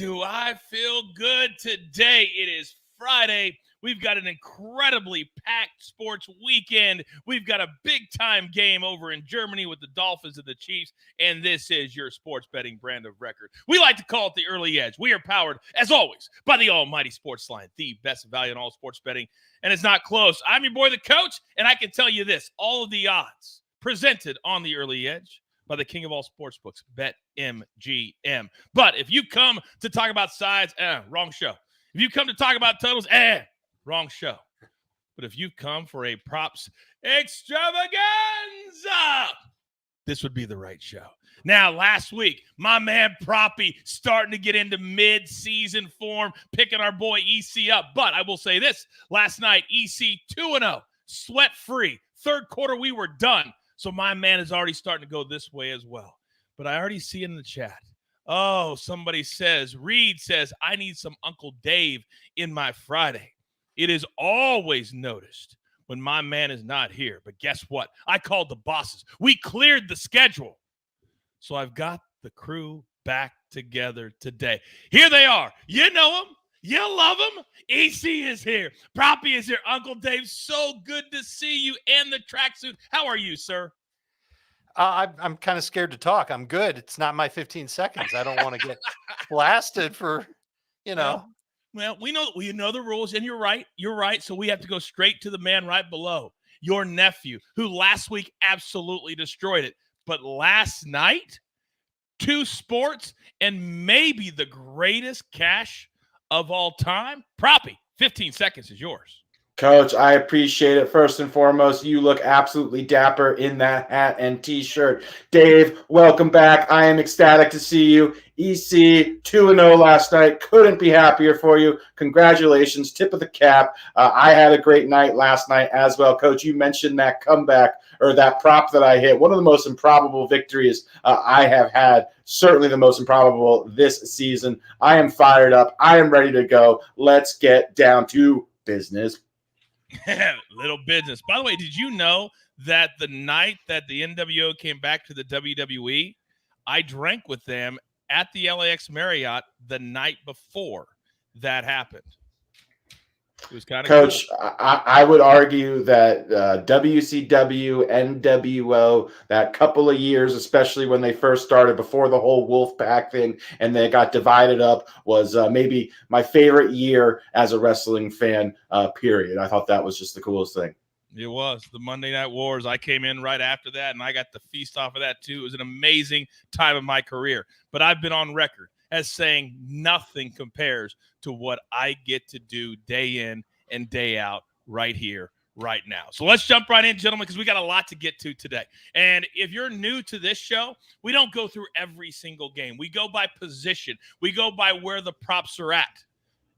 do I feel good today. It is Friday. We've got an incredibly packed sports weekend. We've got a big-time game over in Germany with the Dolphins and the Chiefs, and this is your sports betting brand of record. We like to call it the Early Edge. We are powered, as always, by the almighty SportsLine, the best value in all sports betting, and it's not close. I'm your boy, the coach, and I can tell you this, all of the odds presented on the Early Edge by the king of all sportsbooks, BetMGM. But if you come to talk about sides, wrong show. If you come to talk about totals, wrong show. But if you come for a props extravaganza, this would be the right show. Now, last week, my man Proppy starting to get into mid-season form, picking our boy EC up. But I will say this, last night, EC 2-0, sweat-free. Third quarter, we were done. So my man is already starting to go this way as well. But I already see in the chat. Oh, somebody says, Reed says, I need some Uncle Dave in my Friday. It is always noticed when my man is not here. But guess what? I called the bosses. We cleared the schedule. So I've got the crew back together today. Here they are. You know them. You love them. EC is here. Proppy is here. Uncle Dave, so good to see you and the tracksuit. How are you, sir? I'm kind of scared to talk. I'm good. It's not my 15 seconds. I don't want to get blasted for, Well, we know the rules, and you're right. You're right. So we have to go straight to the man right below, your nephew, who last week absolutely destroyed it. But last night, 2 sports and maybe the greatest cash of all time. Proppy, 15 seconds is yours. Coach, I appreciate it. First and foremost, you look absolutely dapper in that hat and T-shirt. Dave, welcome back. I am ecstatic to see you. EC, 2-0 last night. Couldn't be happier for you. Congratulations. Tip of the cap. I had a great night last night as well. Coach, you mentioned that comeback or that prop that I hit. One of the most improbable victories I have had. Certainly the most improbable this season. I am fired up. I am ready to go. Let's get down to business. Little business. By the way, did you know that the night that the NWO came back to the WWE, I drank with them at the LAX Marriott the night before that happened? It was kind of Coach, cool. I would argue that WCW, NWO, that couple of years, especially when they first started before the whole Wolfpack thing and they got divided up, was maybe my favorite year as a wrestling fan, period. I thought that was just the coolest thing. It was. The Monday Night Wars. I came in right after that, and I got to feast off of that, too. It was an amazing time of my career. But I've been on record as saying nothing compares to what I get to do day in and day out right here, right now. So let's jump right in, gentlemen, because we got a lot to get to today. And if you're new to this show, we don't go through every single game. We go by position. We go by where the props are at.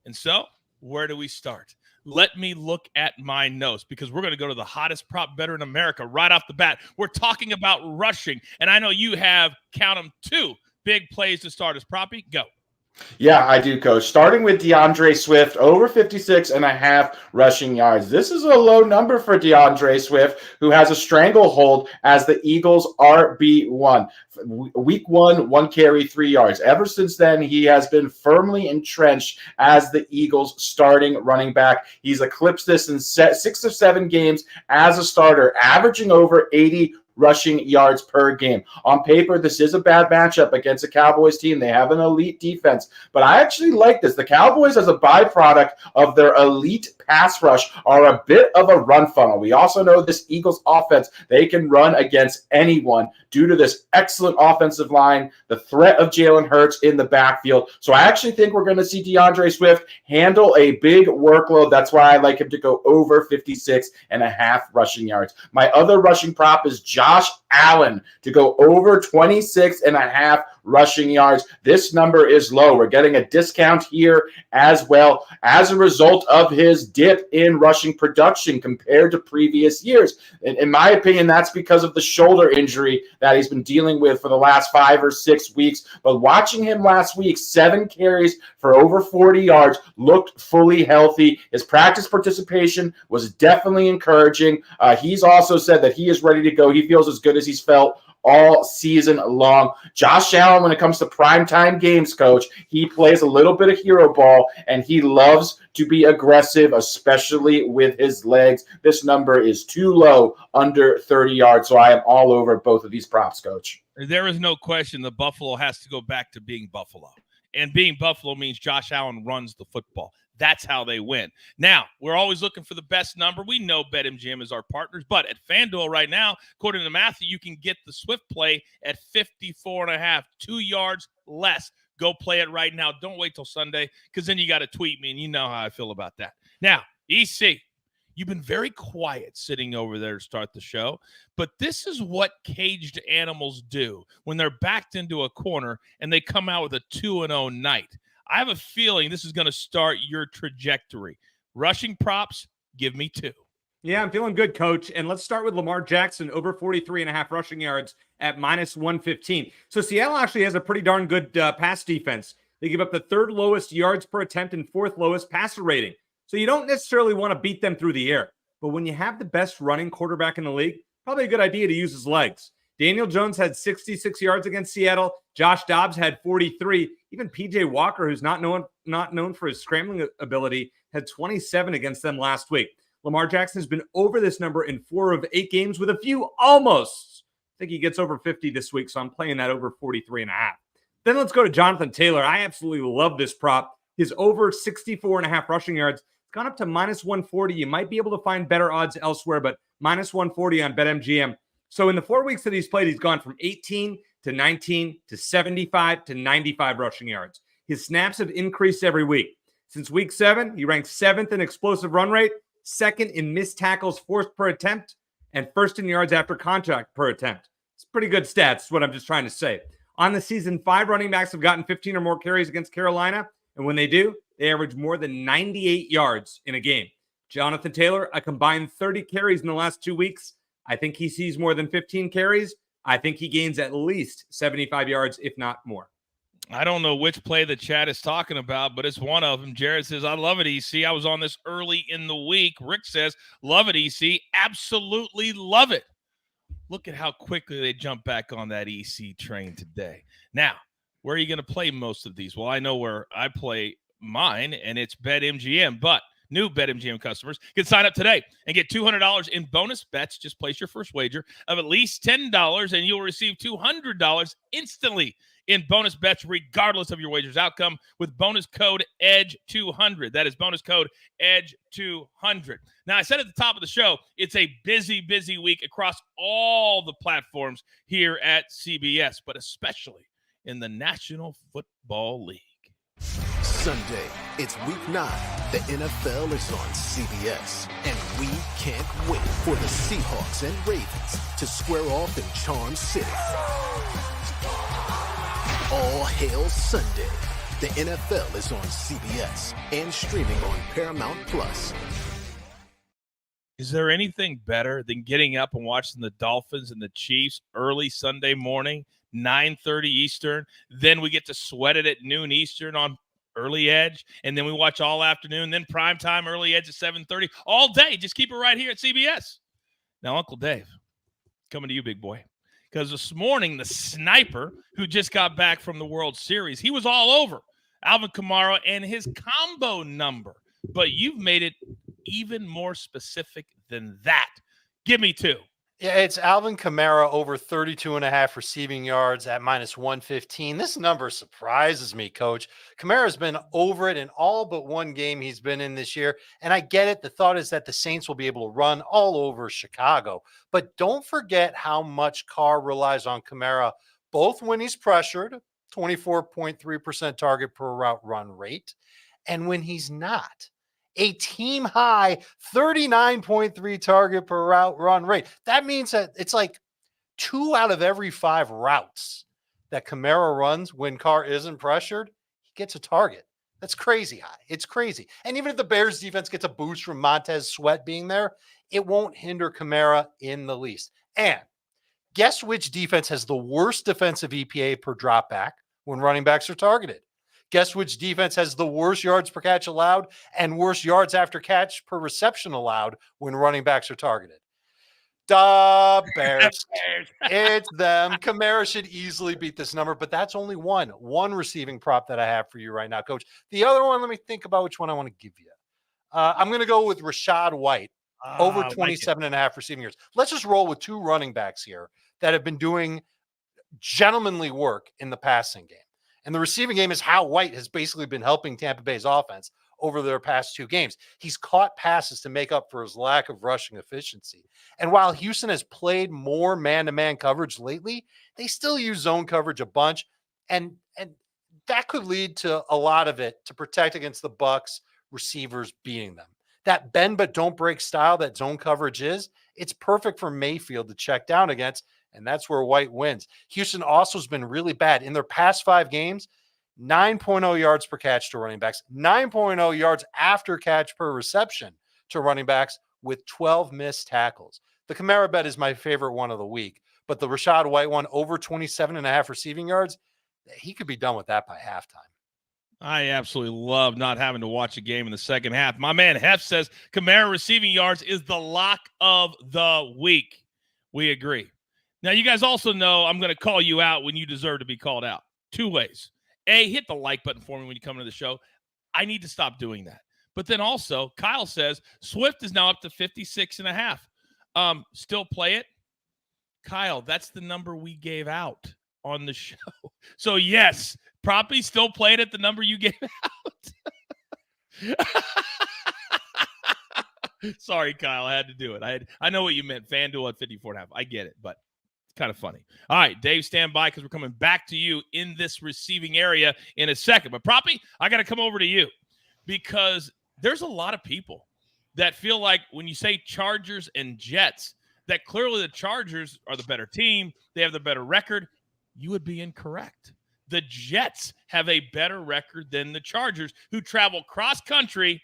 And so where do we start? Let me look at my notes because we're going to go to the hottest prop bettor in America right off the bat. We're talking about rushing, and I know you have, count them, 2 big plays to start as Proppy. Go. Yeah, I do, Coach. Starting with DeAndre Swift, over 56.5 rushing yards. This is a low number for DeAndre Swift, who has a stranglehold as the Eagles' RB1. Week 1 carry, 3 yards. Ever since then, he has been firmly entrenched as the Eagles' starting running back. He's eclipsed this in 6 or 7 games as a starter, averaging over 80 rushing yards per game. On paper, this is a bad matchup against a Cowboys team. They have an elite defense, but I actually like this. The Cowboys, as a byproduct of their elite pass rush, are a bit of a run funnel. We also know this Eagles offense, they can run against anyone due to this excellent offensive line, the threat of Jalen Hurts in the backfield. So I actually think we're going to see DeAndre Swift handle a big workload. That's why I like him to go over 56.5 rushing yards. My other rushing prop is Josh Allen to go over 26.5 rushing yards. This number is low. We're getting a discount here as well as a result of his dip in rushing production compared to previous years. In my opinion, that's because of the shoulder injury that he's been dealing with for the last 5 or 6 weeks. But watching him last week, 7 carries for over 40 yards, looked fully healthy. His practice participation was definitely encouraging. He's also said that he is ready to go. He feels as good as he's felt all season long. Josh Allen, when it comes to primetime games, Coach, he plays a little bit of hero ball, and he loves to be aggressive, especially with his legs. This number is too low, under 30 yards, so I am all over both of these props, Coach. There is no question the Buffalo has to go back to being Buffalo. And being Buffalo means Josh Allen runs the football. That's how they win. Now, we're always looking for the best number. We know BetMGM is our partners, but at FanDuel right now, according to Matthew, you can get the Swift play at 54.5, 2 yards less. Go play it right now. Don't wait till Sunday, because then you got to tweet me, and you know how I feel about that. Now, EC, you've been very quiet sitting over there to start the show, but this is what caged animals do when they're backed into a corner and they come out with a 2-0 night. I have a feeling this is going to start your trajectory. Rushing props, give me 2. Yeah, I'm feeling good, Coach. And let's start with Lamar Jackson, over 43.5 rushing yards at -115. So Seattle actually has a pretty darn good pass defense. They give up the 3rd lowest yards per attempt and 4th lowest passer rating. So you don't necessarily want to beat them through the air. But when you have the best running quarterback in the league, probably a good idea to use his legs. Daniel Jones had 66 yards against Seattle. Josh Dobbs had 43. Even P.J. Walker, who's not known for his scrambling ability, had 27 against them last week. Lamar Jackson has been over this number in 4 of 8 games with a few almost. I think he gets over 50 this week, so I'm playing that over 43.5. Then let's go to Jonathan Taylor. I absolutely love this prop. His over 64.5 rushing yards has gone up to -140. You might be able to find better odds elsewhere, but -140 on BetMGM. So in the 4 weeks that he's played, he's gone from 18 to 19 to 75 to 95 rushing yards. His snaps have increased every week. Since week 7, he ranks 7th in explosive run rate, 2nd in missed tackles forced per attempt, and 1st in yards after contact per attempt. It's pretty good stats, is what I'm just trying to say. On the season, 5 running backs have gotten 15 or more carries against Carolina, and when they do, they average more than 98 yards in a game. Jonathan Taylor, a combined 30 carries in the last 2 weeks. I think he sees more than 15 carries. I think he gains at least 75 yards, if not more. I don't know which play the chat is talking about, but it's one of them. Jared says, I love it, EC. I was on this early in the week. Rick says, love it, EC. Absolutely love it. Look at how quickly they jump back on that EC train today. Now, where are you going to play most of these? Well, I know where I play mine, and it's BetMGM, but new BetMGM customers can sign up today and get $200 in bonus bets. Just place your first wager of at least $10, and you'll receive $200 instantly in bonus bets, regardless of your wager's outcome, with bonus code EDGE200. That is bonus code EDGE200. Now, I said at the top of the show, it's a busy, busy week across all the platforms here at CBS, but especially in the National Football League. Sunday, it's week 9. The NFL is on CBS, and we can't wait for the Seahawks and Ravens to square off in Charm City. All hail Sunday. The NFL is on CBS and streaming on Paramount+. Is there anything better than getting up and watching the Dolphins and the Chiefs early Sunday morning, 9:30 Eastern? Then we get to sweat it at noon Eastern on Early Edge, and then we watch all afternoon, then primetime Early Edge at 7:30 all day. Just keep it right here at CBS. Now, Uncle Dave, coming to you, big boy, because this morning the sniper who just got back from the World Series, he was all over Alvin Kamara and his combo number, but you've made it even more specific than that. Give me 2. Yeah, it's Alvin Kamara over 32.5 receiving yards at -115. This number surprises me, Coach. Kamara's been over it in all but one game he's been in this year. And I get it. The thought is that the Saints will be able to run all over Chicago. But don't forget how much Carr relies on Kamara, both when he's pressured, 24.3% target per route run rate, and when he's not. A team high 39.3 target per route run rate. That means that it's like 2 out of every 5 routes that Kamara runs when Carr isn't pressured, he gets a target. That's crazy high. It's crazy. And even if the Bears defense gets a boost from Montez Sweat being there, it won't hinder Kamara in the least. And guess which defense has the worst defensive EPA per drop back when running backs are targeted? Guess which defense has the worst yards per catch allowed and worst yards after catch per reception allowed when running backs are targeted? The Bears. It's them. Kamara should easily beat this number, but that's only one receiving prop that I have for you right now, Coach. The other one, let me think about which one I want to give you. I'm going to go with Rashad White, over 27.5 receiving yards. Let's just roll with two running backs here that have been doing gentlemanly work in the passing game. And the receiving game is how White has basically been helping Tampa Bay's offense over their past two games. He's caught passes to make up for his lack of rushing efficiency. And while Houston has played more man-to-man coverage lately, they still use zone coverage a bunch. And that could lead to a lot of it to protect against the Bucs receivers beating them. That bend but don't break style that zone coverage is, it's perfect for Mayfield to check down against, and that's where White wins. Houston also has been really bad. In their past 5 games, 9.0 yards per catch to running backs, 9.0 yards after catch per reception to running backs with 12 missed tackles. The Kamara bet is my favorite one of the week, but the Rashad White one, over 27.5 receiving yards, he could be done with that by halftime. I absolutely love not having to watch a game in the second half. My man Hef says Kamara receiving yards is the lock of the week. We agree. Now, you guys also know I'm going to call you out when you deserve to be called out. 2 ways. A, hit the like button for me when you come into the show. I need to stop doing that. But then also, Kyle says Swift is now up to 56.5. Still play it? Kyle, that's the number we gave out on the show. So, yes, Proppy still played at the number you gave out. Sorry, Kyle. I had to do it. I know what you meant. FanDuel at 54.5. I get it, but it's kind of funny. All right, Dave, stand by because we're coming back to you in this receiving area in a second. But Proppy, I got to come over to you because there's a lot of people that feel like when you say Chargers and Jets, that clearly the Chargers are the better team. They have the better record. You would be incorrect. The Jets have a better record than the Chargers, who travel cross-country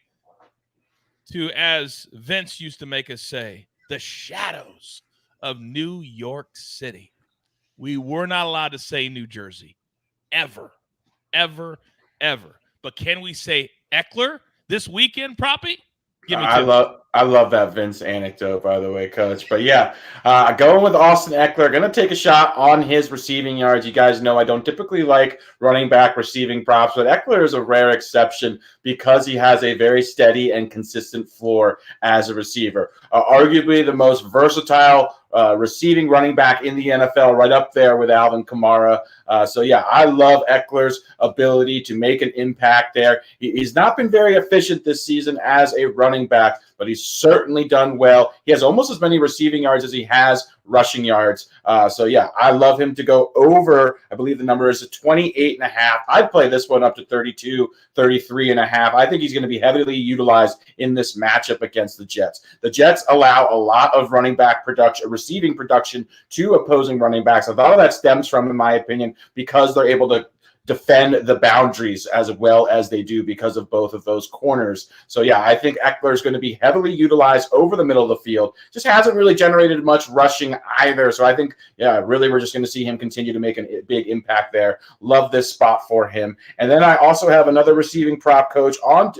to, as Vince used to make us say, the shadows of New York City. We were not allowed to say New Jersey. Ever. But can we say Eckler this weekend, Proppy? Give me two. I love that Vince anecdote, by the way, Coach. But yeah, going with Austin Eckler, going to take a shot on his receiving yards. You guys know I don't typically like running back receiving props, but Eckler is a rare exception because he has a very steady and consistent floor as a receiver. Arguably the most versatile receiving running back in the NFL, right up there with Alvin Kamara. So yeah, I love Eckler's ability to make an impact there. He's not been very efficient this season as a running back, but he's certainly done well. He has almost as many receiving yards as he has rushing yards. So yeah, I love him to go over. I believe the number is 28.5. I'd play this one up to 32, 33.5. I think he's going to be heavily utilized in this matchup against the Jets. The Jets allow a lot of running back production, receiving production to opposing running backs. A lot of that stems from, in my opinion, because they're able to defend the boundaries as well as they do because of both of those corners. So yeah, I think Eckler is going to be heavily utilized over the middle of the field. Just hasn't really generated much rushing either. So I think, yeah, really we're just going to see him continue to make a big impact there. Love this spot for him. And then I also have another receiving prop, Coach, on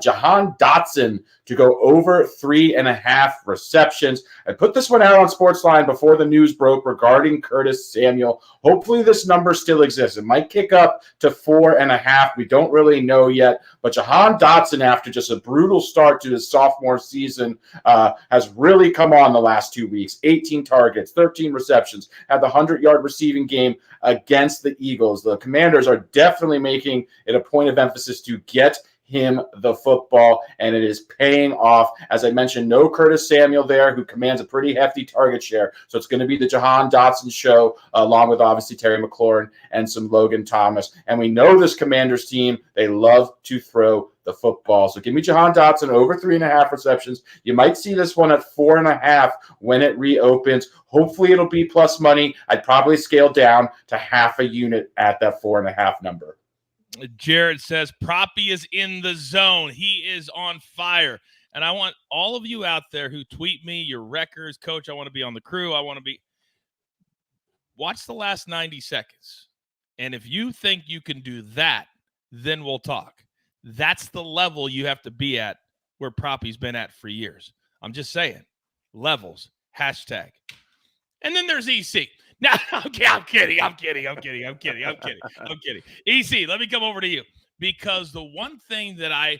Jahan Dotson to go over 3.5 receptions. I put this one out on SportsLine before the news broke regarding Curtis Samuel. Hopefully this number still exists. It might kick up to 4.5. We don't really know yet. But Jahan Dotson, after just a brutal start to his sophomore season, has really come on the last 2 weeks. 18 targets, 13 receptions, had the 100-yard receiving game against the Eagles. The Commanders are definitely making it a point of emphasis to get him the football, and it is paying off. As I mentioned, no Curtis Samuel there, who commands a pretty hefty target share. So it's going to be the Jahan Dotson show, along with obviously Terry McLaurin and some Logan Thomas. And we know this Commanders team, they love to throw the football. So give me Jahan Dotson over 3.5 receptions. You might see this one at 4.5 when it reopens. Hopefully it'll be plus money. I'd probably scale down to half a unit at that 4.5 number. Jared says, Proppy is in the zone. He is on fire. And I want all of you out there who tweet me your records. Coach, I want to be on the crew. I want to be. Watch the last 90 seconds. And if you think you can do that, then we'll talk. That's the level you have to be at where Proppy's been at for years. I'm just saying, levels. Hashtag. And then there's EC. Now, okay, I'm kidding. EC, let me come over to you, because the one thing that I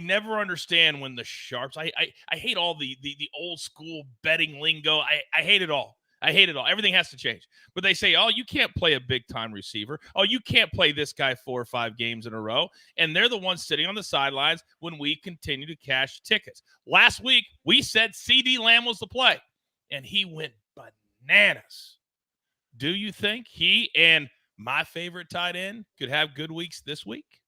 never understand when the sharps, I hate all the old school betting lingo. I hate it all. Everything has to change. But they say, oh, you can't play a big-time receiver. Oh, you can't play this guy 4 or 5 games in a row. And they're the ones sitting on the sidelines when we continue to cash tickets. Last week, we said CeeDee Lamb was the play, and he went bananas. Do you think he and my favorite tight end could have good weeks this week?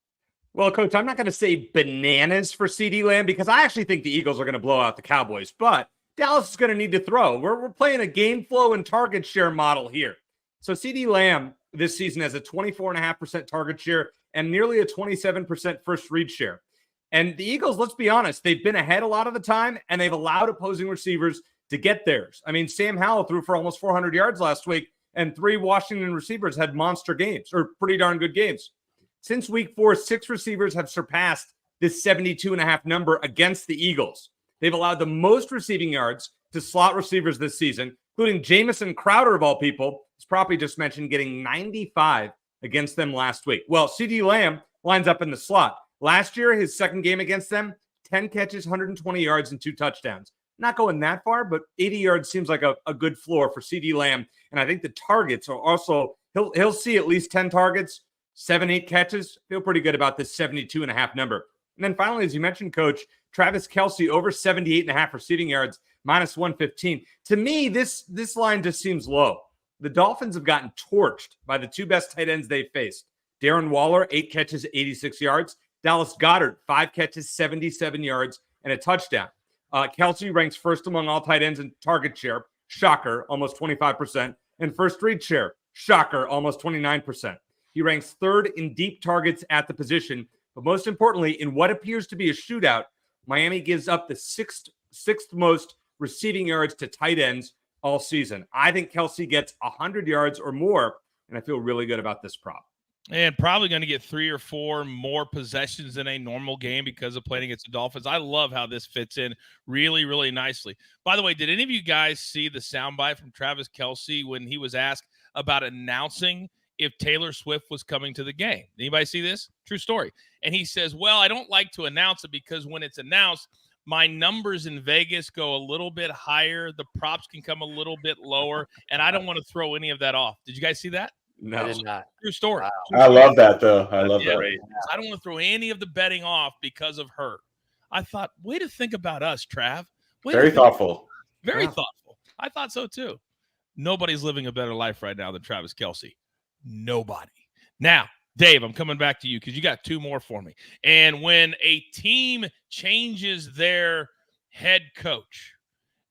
Well, Coach, I'm not going to say bananas for CeeDee Lamb, because I actually think the Eagles are going to blow out the Cowboys, but Dallas is going to need to throw. We're playing a game flow and target share model here. So CeeDee Lamb this season has a 24.5% target share and nearly a 27% first read share. And the Eagles, let's be honest, they've been ahead a lot of the time, and they've allowed opposing receivers to get theirs. I mean, Sam Howell threw for almost 400 yards last week, and 3 Washington receivers had monster games, or pretty darn good games. Since week 4, 6 receivers have surpassed this 72.5 number against the Eagles. They've allowed the most receiving yards to slot receivers this season, including Jamison Crowder, of all people, as Proppy just mentioned, getting 95 against them last week. Well, CeeDee Lamb lines up in the slot. Last year, his second game against them, 10 catches, 120 yards, and 2 touchdowns. Not going that far, but 80 yards seems like a good floor for CeeDee Lamb. And I think the targets are also, he'll see at least 10 targets, 7, 8 catches. Feel pretty good about this 72.5 number. And then finally, as you mentioned, Coach, Travis Kelce over 78.5 receiving yards, minus 115. To me, this line just seems low. The Dolphins have gotten torched by the 2 best tight ends they've faced. Darren Waller, 8 catches, 86 yards. Dallas Goedert, 5 catches, 77 yards, and a touchdown. Kelce ranks first among all tight ends in target share. Shocker, almost 25%. And first read share. Shocker, almost 29%. He ranks third in deep targets at the position. But most importantly, in what appears to be a shootout, Miami gives up the sixth most receiving yards to tight ends all season. I think Kelce gets 100 yards or more, and I feel really good about this prop. And probably going to get 3 or 4 more possessions than a normal game because of playing against the Dolphins. I love how this fits in really, really nicely. By the way, did any of you guys see the soundbite from Travis Kelce when he was asked about announcing if Taylor Swift was coming to the game? Anybody see this? True story. And he says, well, I don't like to announce it because when it's announced, my numbers in Vegas go a little bit higher. The props can come a little bit lower, and I don't want to throw any of that off. Did you guys see that? No, I did not. True story. Wow. True I story. love that, though. I love that. Right. I don't want to throw any of the betting off because of her. I thought, way to think about us, Trav. Very thoughtful. Very thoughtful. I thought so, too. Nobody's living a better life right now than Travis Kelce. Nobody. Now, Dave, I'm coming back to you because you got 2 more for me. And when a team changes their head coach,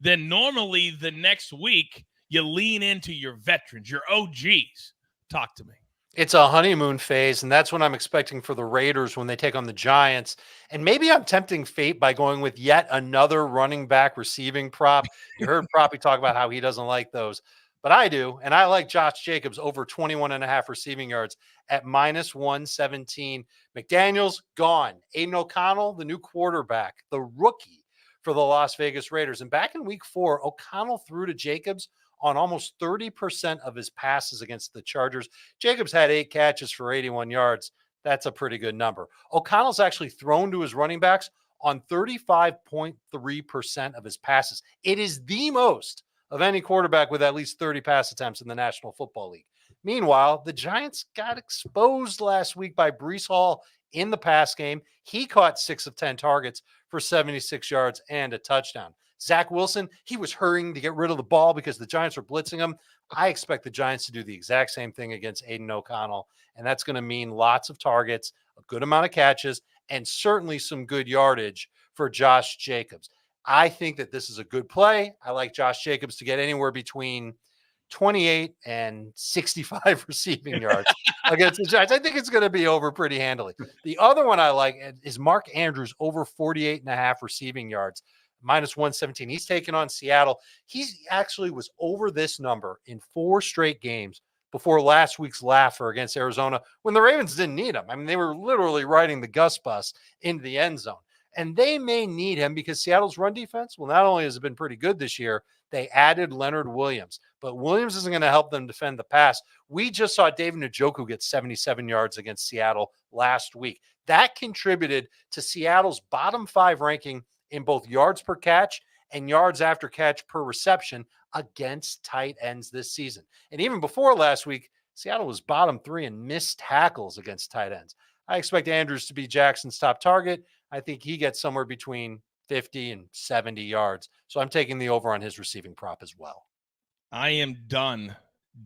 then normally the next week you lean into your veterans, your OGs. Talk to me. It's a honeymoon phase, and that's what I'm expecting for the Raiders when they take on the Giants. And maybe I'm tempting fate by going with yet another running back receiving prop. You heard Proppy talk about how he doesn't like those, but I do. And I like Josh Jacobs over 21.5 receiving yards at minus 117. McDaniels gone. Aiden O'Connell, the new quarterback, the rookie for the Las Vegas Raiders. And back in week 4, O'Connell threw to Jacobs on almost 30% of his passes against the Chargers. Jacobs had 8 catches for 81 yards. That's a pretty good number. O'Connell's actually thrown to his running backs on 35.3% of his passes. It is the most of any quarterback with at least 30 pass attempts in the National Football League. Meanwhile, the Giants got exposed last week by Breece Hall in the pass game. He caught 6 of 10 targets for 76 yards and a touchdown. Zach Wilson, he was hurrying to get rid of the ball because the Giants were blitzing him. I expect the Giants to do the exact same thing against Aiden O'Connell, and that's going to mean lots of targets, a good amount of catches, and certainly some good yardage for Josh Jacobs. I think that this is a good play. I like Josh Jacobs to get anywhere between 28 and 65 receiving yards against the Giants. I think it's going to be over pretty handily. The other one I like is Mark Andrews over 48.5 receiving yards. Minus 117. He's taken on Seattle. He actually was over this number in 4 straight games before last week's laugher against Arizona when the Ravens didn't need him. I mean, they were literally riding the Gus bus into the end zone. And they may need him because Seattle's run defense, well, not only has it been pretty good this year, They added Leonard Williams, but Williams isn't going to help them defend the pass. We just saw David Njoku get 77 yards against Seattle last week. That contributed to Seattle's bottom 5 ranking in both yards per catch and yards after catch per reception against tight ends this season. And even before last week, Seattle was bottom 3 in missed tackles against tight ends. I expect Andrews to be Jackson's top target. I think he gets somewhere between 50 and 70 yards. So I'm taking the over on his receiving prop as well. I am done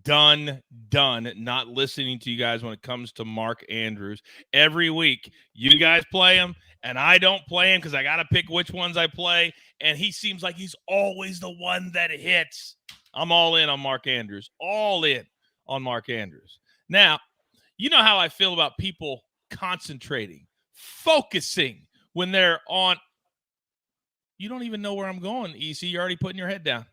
not listening to you guys when it comes to Mark Andrews. Every week, you guys play him, and I don't play him because I got to pick which ones I play, and he seems like he's always the one that hits. I'm all in on Mark Andrews. All in on Mark Andrews. Now, you know how I feel about people concentrating, focusing when they're on. You don't even know where I'm going, EC. You're already putting your head down.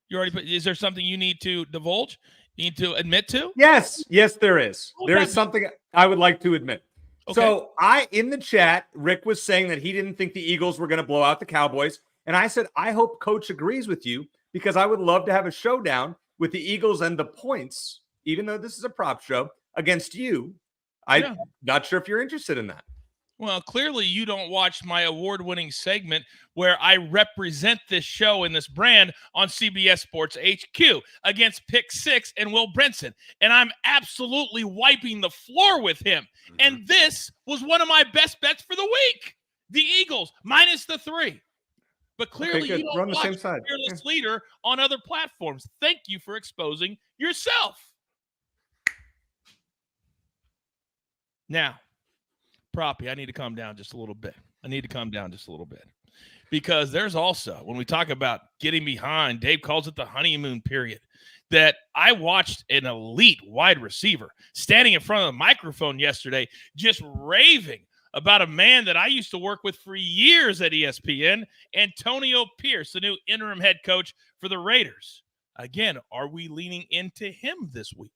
Is there something you need to divulge? You need to admit to? Yes, there is. Okay. There is something I would like to admit. Okay. So in the chat, Rick was saying that he didn't think the Eagles were going to blow out the Cowboys. And I said, I hope Coach agrees with you because I would love to have a showdown with the Eagles and the points, even though this is a prop show, against you. I'm not sure if you're interested in that. Well, clearly you don't watch my award-winning segment where I represent this show and this brand on CBS Sports HQ against Pick 6 and Will Brinson. And I'm absolutely wiping the floor with him. Mm-hmm. And this was one of my best bets for the week. The Eagles, minus the 3. But clearly you don't watch the Fearless Leader on other platforms. Thank you for exposing yourself. Now, Proppy, I need to calm down just a little bit. Because there's also, when we talk about getting behind, Dave calls it the honeymoon period, that I watched an elite wide receiver standing in front of the microphone yesterday just raving about a man that I used to work with for years at ESPN, Antonio Pierce, the new interim head coach for the Raiders. Again, are we leaning into him this week?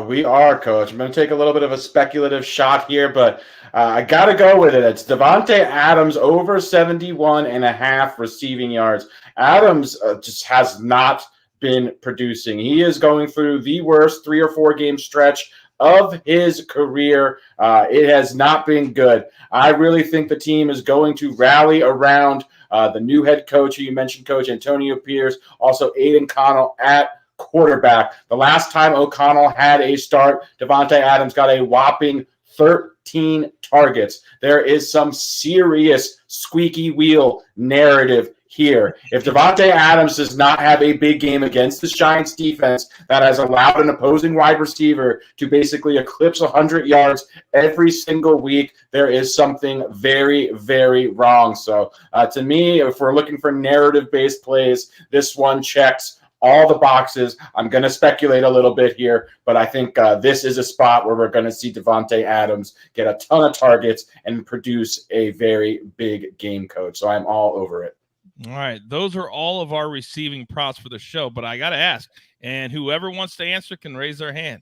We are, Coach. I'm going to take a little bit of a speculative shot here, but I got to go with it. It's Davante Adams over 71.5 receiving yards. Adams just has not been producing. He is going through the worst 3 or 4 game stretch of his career. It has not been good. I really think the team is going to rally around the new head coach who you mentioned, Coach Antonio Pierce, also Aiden Connell at quarterback. The last time O'Connell had a start, Davante Adams got a whopping 13 targets. There is some serious squeaky wheel narrative here. If Davante Adams does not have a big game against the Giants defense that has allowed an opposing wide receiver to basically eclipse 100 yards every single week, there is something very, very wrong. So to me, if we're looking for narrative-based plays, this one checks all the boxes. I'm going to speculate a little bit here, but I think this is a spot where we're going to see Davante Adams get a ton of targets and produce a very big game, Coach. So I'm all over it. All right. Those are all of our receiving props for the show, but I got to ask, and whoever wants to answer can raise their hand.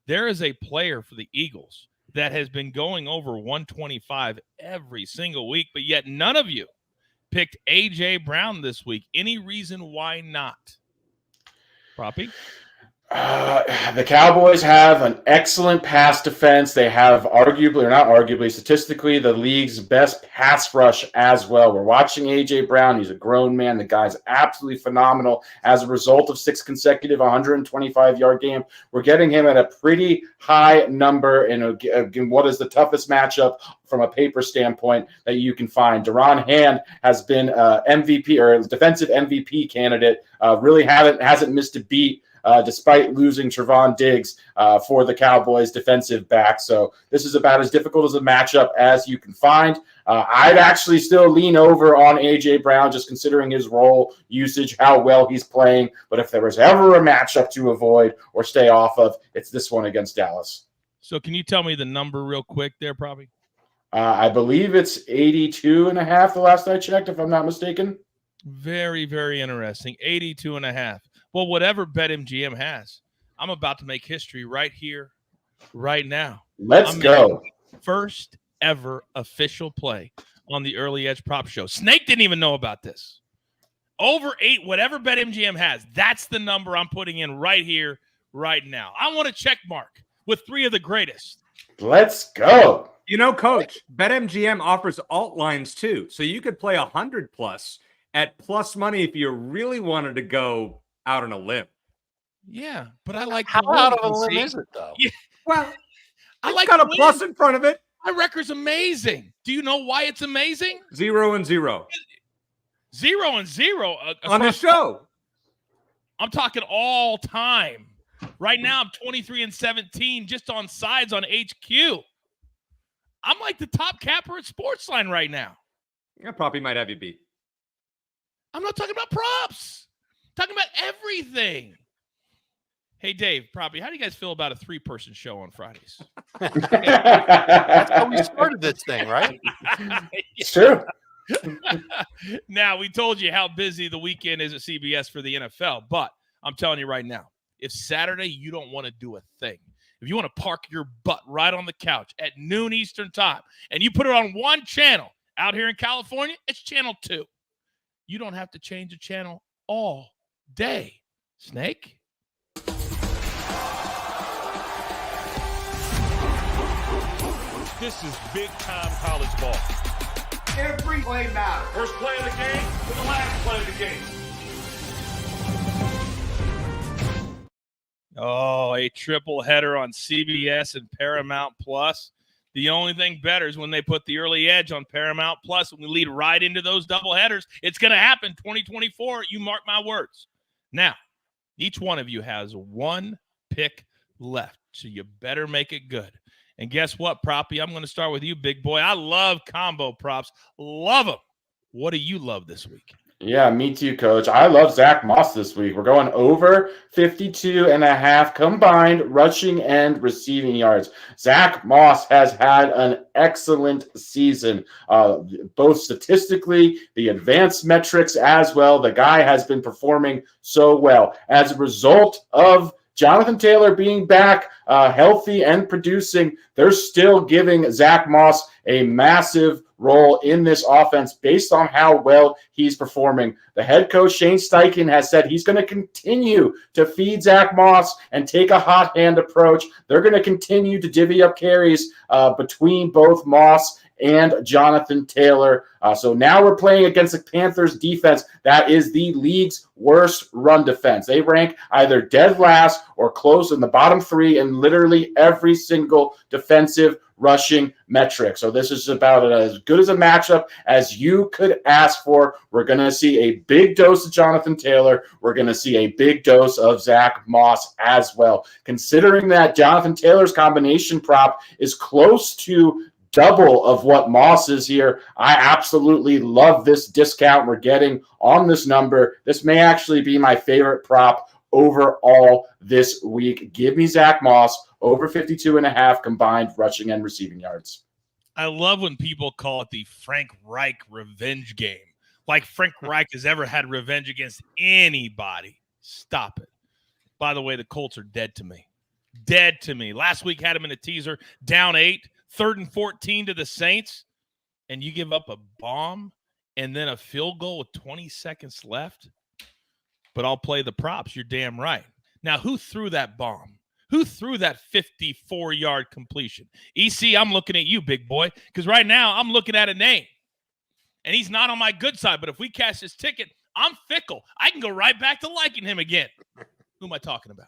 There is a player for the Eagles that has been going over 125 every single week, but yet none of you picked A.J. Brown this week. Any reason why not? Proppy? The Cowboys have an excellent pass defense. They have arguably, or not arguably, statistically, the league's best pass rush as well. We're watching A.J. Brown. He's a grown man. The guy's absolutely phenomenal. As a result of 6 consecutive 125-yard game, we're getting him at a pretty high number in what is the toughest matchup from a paper standpoint that you can find. Deron Hand has been MVP or defensive MVP candidate. Really hasn't missed a beat. Despite losing Trevon Diggs for the Cowboys defensive back. So this is about as difficult as a matchup as you can find. I'd actually still lean over on A.J. Brown, just considering his role usage, how well he's playing. But if there was ever a matchup to avoid or stay off of, it's this one against Dallas. So can you tell me the number real quick there, probably? I believe it's 82.5 the last I checked, if I'm not mistaken. Very, very interesting. 82.5. Well, whatever BetMGM has, I'm about to make history right here, right now. Let's go. First ever official play on the Early Edge Prop Show. Snake didn't even know about this. Over 8, whatever BetMGM has, that's the number I'm putting in right here, right now. I want a check mark with 3 of the greatest. Let's go. You know, Coach, BetMGM offers alt lines too. So you could play 100 plus at plus money if you really wanted to go out on a limb. Yeah, but I like How the out of a win, limb see? is it, though? Yeah, Well, I it's like got the a plus win. in front of it. My record's amazing. Do you know why it's amazing? 0-0 0-0 on the show. I'm talking all time. Right now, I'm 23-17 just on sides on HQ. I'm like the top capper at SportsLine right now. Yeah, probably might have you beat. I'm not talking about props. I'm talking about everything. Hey, Dave, Proppy, how do you guys feel about a 3-person show on Fridays? That's how we started this thing, right? It's true. Now, we told you how busy the weekend is at CBS for the NFL, but I'm telling you right now, if Saturday you don't want to do a thing, if you want to park your butt right on the couch at noon Eastern time and you put it on one channel out here in California, it's channel 2. You don't have to change the channel all day. Snake? This is big-time college ball. Every play matters. First play of the game to the last play of the game. Oh, a triple header on CBS and Paramount Plus. The only thing better is when they put the early edge on Paramount Plus and we lead right into those double headers. It's going to happen 2024. You mark my words. Now, each one of you has 1 pick left, so you better make it good. And guess what, Proppy? I'm going to start with you, big boy. I love combo props. Love them. What do you love this week? Yeah, me too, Coach. I love Zach Moss this week. We're going over 52.5 combined rushing and receiving yards. Zach Moss has had an excellent season, both statistically, the advanced metrics as well. The guy has been performing so well. As a result of Jonathan Taylor being back healthy and producing, they're still giving Zach Moss a massive role in this offense based on how well he's performing. The head coach, Shane Steichen, has said he's going to continue to feed Zach Moss and take a hot hand approach. They're going to continue to divvy up carries between both Moss and Jonathan Taylor. So now we're playing against the Panthers defense that is the league's worst run defense. They rank either dead last or close in the bottom 3 in literally every single defensive rushing metric. So this is about as good as a matchup as you could ask for. We're going to see a big dose of Jonathan Taylor. We're going to see a big dose of Zach Moss as well. Considering that Jonathan Taylor's combination prop is close to double of what Moss is here, I absolutely love this discount we're getting on this number. This may actually be my favorite prop overall this week. Give me Zach Moss over 52.5 combined rushing and receiving yards. I love when people call it the Frank Reich revenge game. Like Frank Reich has ever had revenge against anybody. Stop it. By the way, the Colts are dead to me. Dead to me. Last week had him in a teaser, down 8, 3rd and 14 to the Saints, and you give up a bomb and then a field goal with 20 seconds left. But I'll play the props. You're damn right. Now, who threw that bomb? Who threw that 54-yard completion? EC, I'm looking at you, big boy, because right now I'm looking at a name. And he's not on my good side, but if we cash his ticket, I'm fickle. I can go right back to liking him again. Who am I talking about?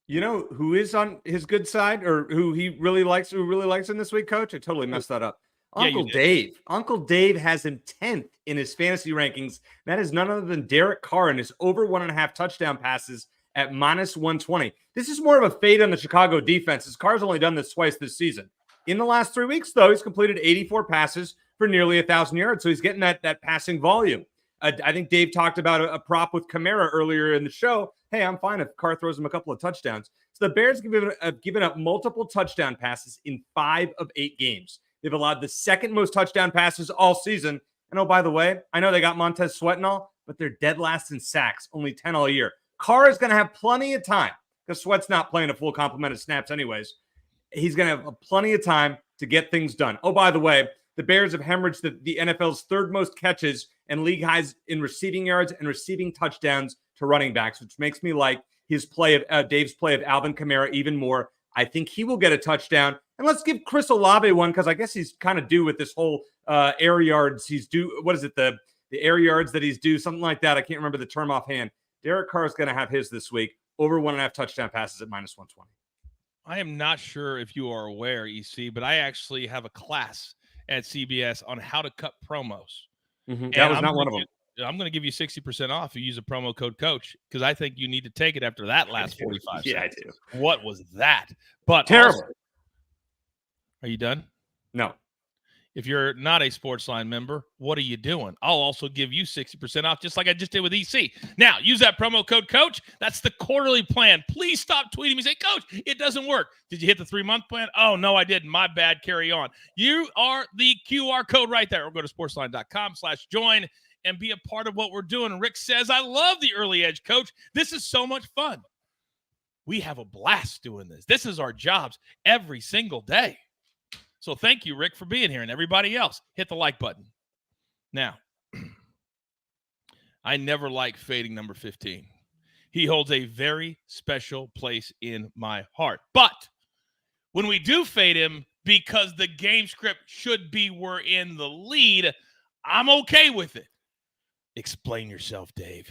You know who is on his good side, or who he really likes, him this week, Coach? I totally messed that up. Uncle Dave. Uncle Dave has him 10th in his fantasy rankings. That is none other than Derek Carr and his over 1.5 touchdown passes at -120. This is more of a fade on the Chicago defense. His Carr's only done this twice this season. In the last 3 weeks, though, he's completed 84 passes for nearly 1,000 yards, so he's getting that passing volume. I think Dave talked about a prop with Kamara earlier in the show. Hey, I'm fine if Carr throws him a couple of touchdowns. So the Bears have given up multiple touchdown passes in 5 of 8 games. They've allowed the second most touchdown passes all season. And oh, by the way, I know they got Montez Sweat and all, but they're dead last in sacks, only 10 all year. Carr is going to have plenty of time because Sweat's not playing a full complement of snaps anyways. He's going to have plenty of time to get things done. Oh, by the way, the Bears have hemorrhaged the NFL's third most catches and league highs in receiving yards and receiving touchdowns to running backs, which makes me like his play of Dave's play of Alvin Kamara even more. I think he will get a touchdown. And let's give Chris Olave one, because I guess he's kind of due with this whole air yards. He's due. What is it? The air yards that he's due, something like that. I can't remember the term offhand. Derek Carr is going to have his this week, over 1.5 touchdown passes at -120. I am not sure if you are aware, EC, but I actually have a class at CBS on how to cut promos. That was not one of them. I'm going to give you 60% off if you use a promo code COACH, because I think you need to take it after that last 45 seconds. Yeah, I do. What was that? But Terrible. also, are you done? No. If you're not a SportsLine member, what are you doing? I'll also give you 60% off, just like I just did with EC. Now, use that promo code COACH. That's the quarterly plan. Please stop tweeting me. Say, Coach, it doesn't work. Did you hit the 3-month plan? Oh, no, I didn't. My bad. Carry on. You are the QR code right there. Or go to sportsline.com/join and be a part of what we're doing. And Rick says, I love the early edge, Coach. This is so much fun. We have a blast doing this. This is our jobs every single day. So thank you, Rick, for being here, and everybody else. Hit the like button. Now, I never like fading number 15. He holds a very special place in my heart. But when we do fade him, because the game script should be we're in the lead, I'm okay with it. Explain yourself, Dave.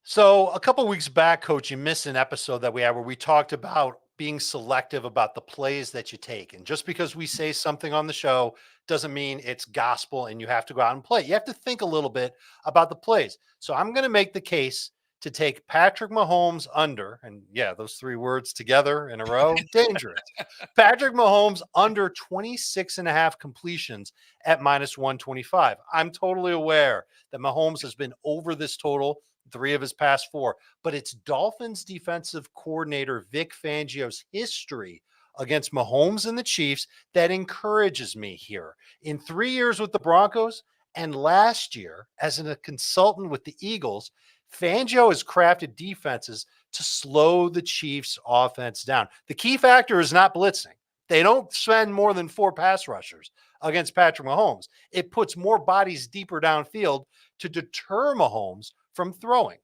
So a couple weeks back, Coach, you missed an episode that we had where we talked about being selective about the plays that you take. And just because we say something on the show doesn't mean it's gospel and you have to go out and play. You have to think a little bit about the plays. So I'm going to make the case to take Patrick Mahomes under, and yeah, those 3 words together in a row, dangerous. Patrick Mahomes under 26.5 completions at -125. I'm totally aware that Mahomes has been over this total 3 of his past 4, but it's Dolphins defensive coordinator Vic Fangio's history against Mahomes and the Chiefs that encourages me here. In 3 years with the Broncos and last year as a consultant with the Eagles, Fangio has crafted defenses to slow the Chiefs' offense down. The key factor is not blitzing. They don't spend more than 4 pass rushers against Patrick Mahomes. It puts more bodies deeper downfield to deter Mahomes from throwing,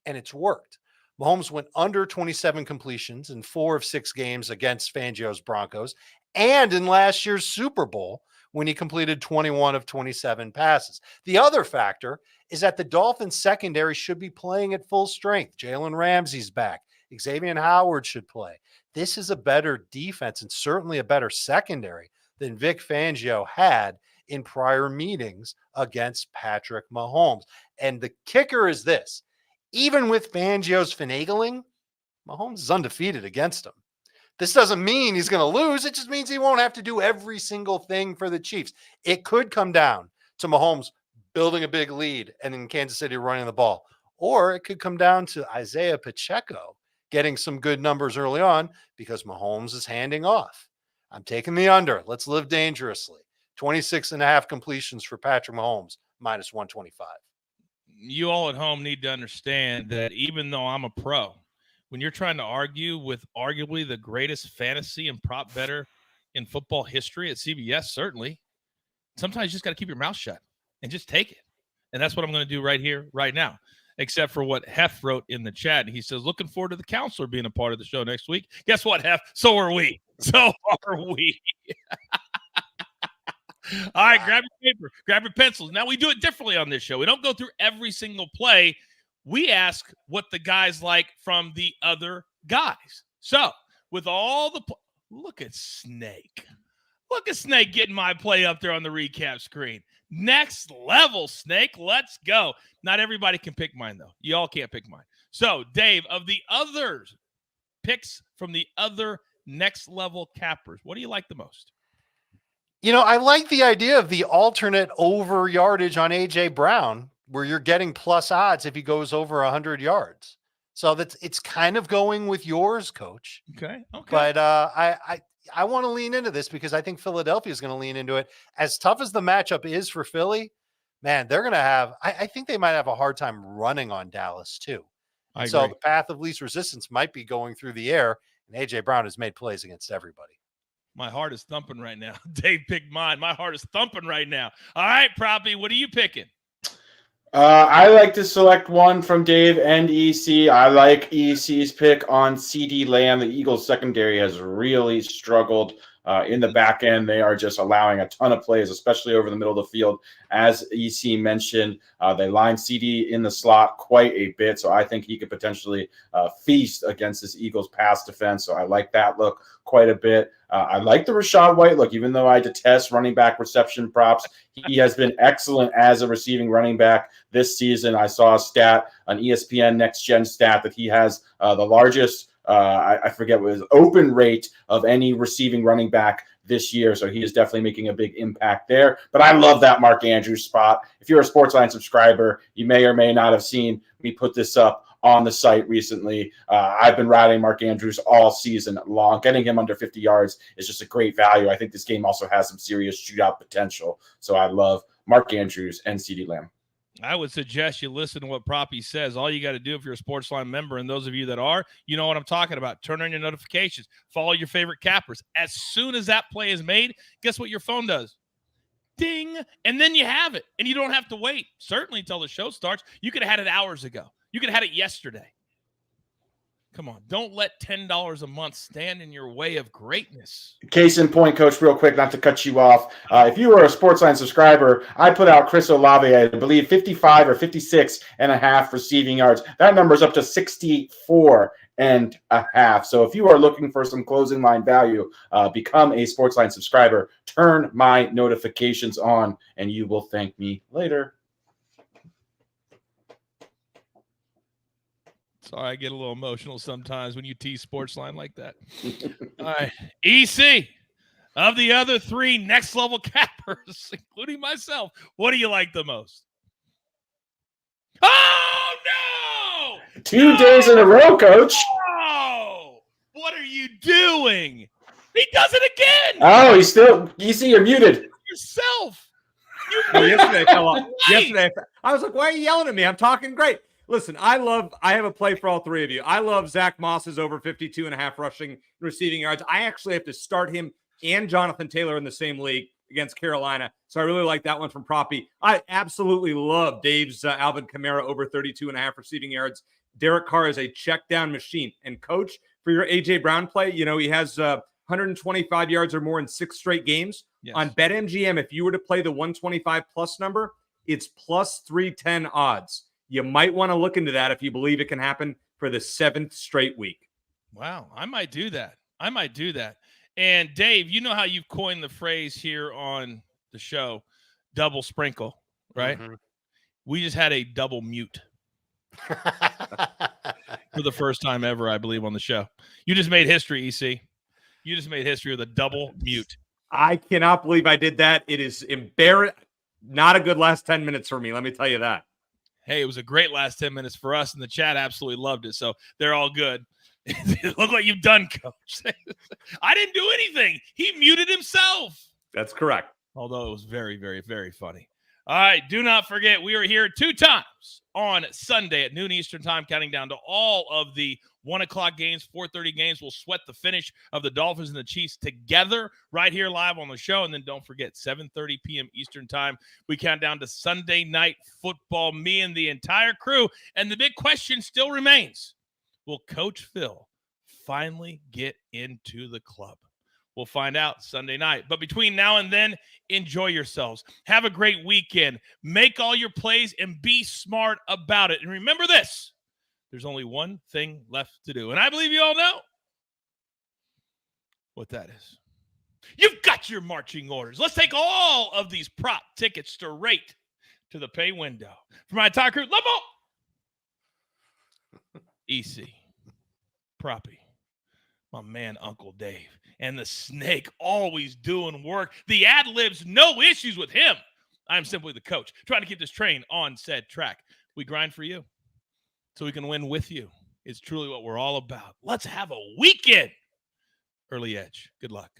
and it's worked. Mahomes went under 27 completions in 4 of 6 games against Fangio's Broncos, and in last year's Super Bowl when he completed 21 of 27 passes. The other factor is that the Dolphins secondary should be playing at full strength. Jalen Ramsey's back. Xavier Howard should play. This is a better defense and certainly a better secondary than Vic Fangio had in prior meetings against Patrick Mahomes. And the kicker is this: even with Fangio's finagling, Mahomes is undefeated against him. This doesn't mean he's going to lose. It just means he won't have to do every single thing for the Chiefs. It could come down to Mahomes building a big lead and then Kansas City running the ball. Or it could come down to Isaiah Pacheco getting some good numbers early on because Mahomes is handing off. I'm taking the under. Let's live dangerously. 26.5 completions for Patrick Mahomes, -125. You all at home need to understand that even though I'm a pro, when you're trying to argue with arguably the greatest fantasy and prop bettor in football history at CBS, certainly, sometimes you just got to keep your mouth shut and just take it. And that's what I'm going to do right here, right now, except for what Hef wrote in the chat. And he says, looking forward to the counselor being a part of the show next week. Guess what, Hef? So are we. So are we. All right, grab your paper, grab your pencils. Now, we do it differently on this show. We don't go through every single play. We ask what the guys like from the other guys. So, with all the look at Snake. Look at Snake getting my play up there on the recap screen. Next level, Snake. Let's go. Not everybody can pick mine, though. You all can't pick mine. So, Dave, of the others, picks from the other next level cappers, what do you like the most? You know, I like the idea of the alternate over yardage on A.J. Brown, where you're getting plus odds if he goes over 100 yards. So it's kind of going with yours, Coach. Okay. But I want to lean into this because I think Philadelphia is going to lean into it. As tough as the matchup is for Philly, man, they're going to have – I think they might have a hard time running on Dallas too. So the path of least resistance might be going through the air, and A.J. Brown has made plays against everybody. My heart is thumping right now. Dave picked mine. My heart is thumping right now. All right, Proppy, what are you picking? I like to select one from Dave and EC. I like EC's pick on CD Lamb. The Eagles secondary has really struggled in the back end. They are just allowing a ton of plays, especially over the middle of the field. As EC mentioned, they line CD in the slot quite a bit, so I think he could potentially feast against this Eagles pass defense. So I like that look quite a bit. I like the Rachaad White look, even though I detest running back reception props. He has been excellent as a receiving running back this season. I saw a stat, an ESPN Next Gen stat, that he has the largest, I forget what his open rate of any receiving running back this year. So he is definitely making a big impact there. But I love that Mark Andrews spot. If you're a SportsLine subscriber, you may or may not have seen me put this up on the site recently. I've been riding Mark Andrews all season long. Getting him under 50 yards is just a great value. I think this game also has some serious shootout potential. So I love Mark Andrews and CeeDee Lamb. I would suggest you listen to what Proppy says. All you got to do if you're a SportsLine member, and those of you that are, you know what I'm talking about. Turn on your notifications. Follow your favorite cappers. As soon as that play is made, guess what your phone does? Ding. And then you have it, and you don't have to wait. Certainly until the show starts. You could have had it hours ago. You could have had it yesterday. Come on. Don't let $10 a month stand in your way of greatness. Case in point, Coach, real quick, not to cut you off. If you were a SportsLine subscriber, I put out Chris Olave, I believe 55 or 56 and a half receiving yards. That number is up to 64 and a half. So if you are looking for some closing line value, become a SportsLine subscriber, turn my notifications on, and you will thank me later. Sorry, I get a little emotional sometimes when you tease SportsLine like that. All right. EC, of the other three next level cappers, including myself, what do you like the most? Oh, no! 2 days in a row, Coach. Oh, what are you doing? He does it again. Oh, he's still, EC, you're muted. Yourself. Yesterday I fell off. Yesterday, I was like, why are you yelling at me? I'm talking great. Listen, I have a play for all three of you. I love Zach Moss's over 52 and a half rushing receiving yards. I actually have to start him and Jonathan Taylor in the same league against Carolina. So I really like that one from Proppy. I absolutely love Dave's Alvin Kamara over 32 and a half receiving yards. Derek Carr is a check down machine. And coach, for your A.J. Brown play, you know, he has 125 yards or more in 6 straight games. Yes. On BetMGM, if you were to play the 125 plus number, it's plus 310 odds. You might want to look into that if you believe it can happen for the 7th straight week. Wow, I might do that. And Dave, you know how you've coined the phrase here on the show, double sprinkle, right? Mm-hmm. We just had a double mute for the first time ever, I believe, on the show. You just made history, EC. You just made history with a double mute. I cannot believe I did that. It is embarrassing. Not a good last 10 minutes for me, let me tell you that. Hey, it was a great last 10 minutes for us, and the chat absolutely loved it. So they're all good. Look what you've done, Coach. I didn't do anything. He muted himself. That's correct. Although it was very, very, very funny. All right, do not forget, we are here 2 times on Sunday at noon Eastern time, counting down to all of the 1 o'clock games, 4:30 games. We'll sweat the finish of the Dolphins and the Chiefs together right here live on the show. And then don't forget, 7:30 p.m. Eastern time, we count down to Sunday Night Football, me and the entire crew. And the big question still remains, will Coach Phil finally get into the club? We'll find out Sunday night. But between now and then, enjoy yourselves. Have a great weekend. Make all your plays and be smart about it. And remember this, there's only one thing left to do. And I believe you all know what that is. You've got your marching orders. Let's take all of these prop tickets straight to the pay window. For my entire crew, Lebo, EC, Proppy, my man, Uncle Dave, and the snake always doing work. The ad-libs, no issues with him. I'm simply the coach, trying to keep this train on said track. We grind for you so we can win with you. It's truly what we're all about. Let's have a weekend. Early Edge. Good luck.